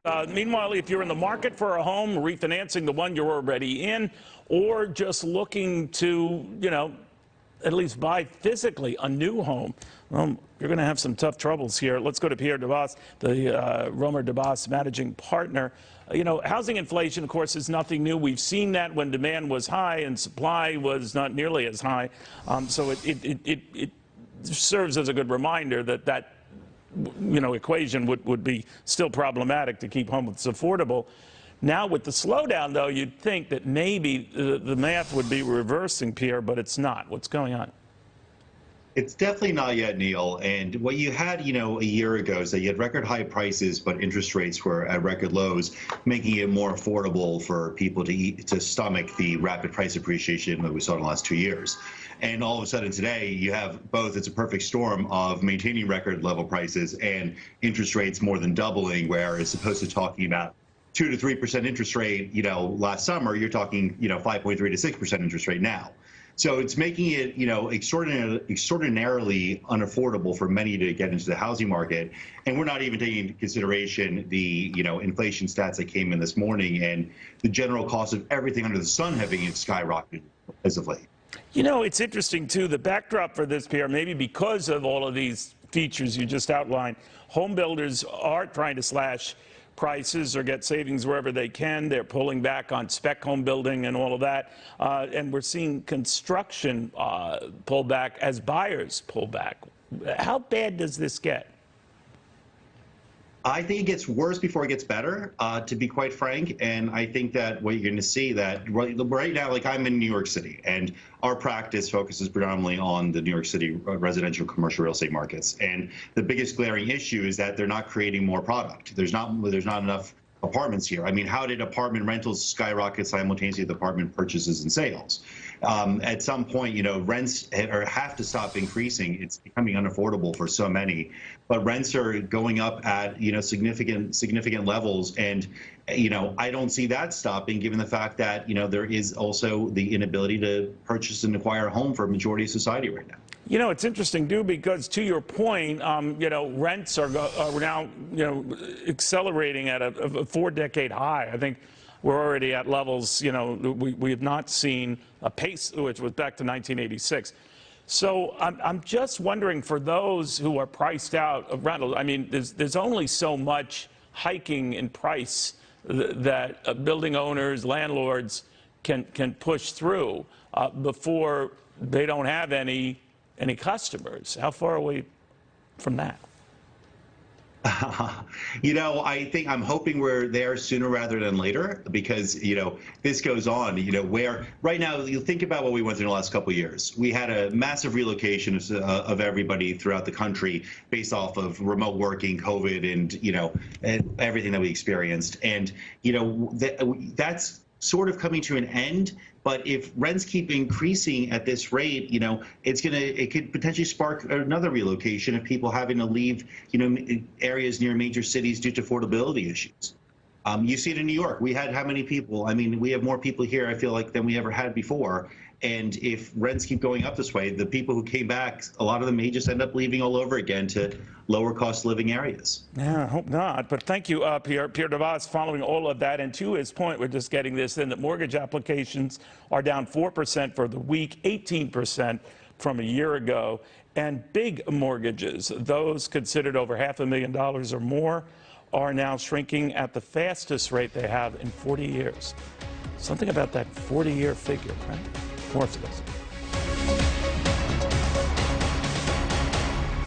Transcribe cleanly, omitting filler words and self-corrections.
Meanwhile, if you're in the market for a home, refinancing the one you're already in, or just looking to, at least buy physically a new home, you're going to have some tough troubles here. Let's go to Pierre Debbas, the Romer Debbas managing partner. Housing inflation, of course, is nothing new. We've seen that when demand was high and supply was not nearly as high. So it serves as a good reminder that equation would be still problematic to keep homes affordable. Now, with the slowdown, though, you'd think that maybe the math would be reversing, Pierre, but it's not. What's going on? It's definitely not yet, Neil. And what you had, a year ago is that you had record high prices, but interest rates were at record lows, making it more affordable for people to stomach the rapid price appreciation that we saw in the last 2 years. And all of a sudden today, you have both. It's a perfect storm of maintaining record level prices and interest rates more than doubling, where as opposed to talking about 2 to 3% interest rate, last summer, you're talking, 5.3 to 6% interest rate now. So it's making it, extraordinarily unaffordable for many to get into the housing market. And we're not even taking into consideration the, inflation stats that came in this morning and the general cost of everything under the sun having skyrocketed as of late. It's interesting, too, the backdrop for this, Pierre, maybe because of all of these features you just outlined, home builders are trying to slash prices or get savings wherever they can. They're pulling back on spec home building and all of that. And we're seeing construction pull back as buyers pull back. How bad does this get? I think it gets worse before it gets better, to be quite frank. And I think that what you're going to see that right now, like I'm in New York City, and our practice focuses predominantly on the New York City residential commercial real estate markets. And the biggest glaring issue is that they're not creating more product. There's not enough apartments here. I mean, how did apartment rentals skyrocket simultaneously with apartment purchases and sales? At some point, rents have to stop increasing. It's becoming unaffordable for so many. But rents are going up at significant levels, and I don't see that stopping, given the fact that there is also the inability to purchase and acquire a home for a majority of society right now. It's interesting, too, because to your point, rents are now, accelerating at a 4-decade high. I think we're already at levels, we have not seen a pace, which was back to 1986. So I'm just wondering, for those who are priced out of rentals, I mean, there's only so much hiking in price that building owners, landlords can push through before they don't have any customers. How far are we from that? I think I'm hoping we're there sooner rather than later, because, this goes on, where right now you think about what we went through in the last couple of years. We had a massive relocation of everybody throughout the country based off of remote working, COVID, and everything that we experienced. And, that's sort of coming to an end. But if rents keep increasing at this rate, it could potentially spark another relocation of people having to leave, areas near major cities due to affordability issues. You see it in New York. We had how many people? I mean, we have more people here, I feel like, than we ever had before. And if rents keep going up this way, the people who came back, a lot of them may just end up leaving all over again to lower cost living areas. Yeah, I hope not. But thank you, Pierre Debbas, following all of that. And to his point, we're just getting this in, that mortgage applications are down 4% for the week, 18% from a year ago. And big mortgages, those considered over $500,000 or more, are now shrinking at the fastest rate they have in 40 years. Something about that 40-year figure, right? More for this.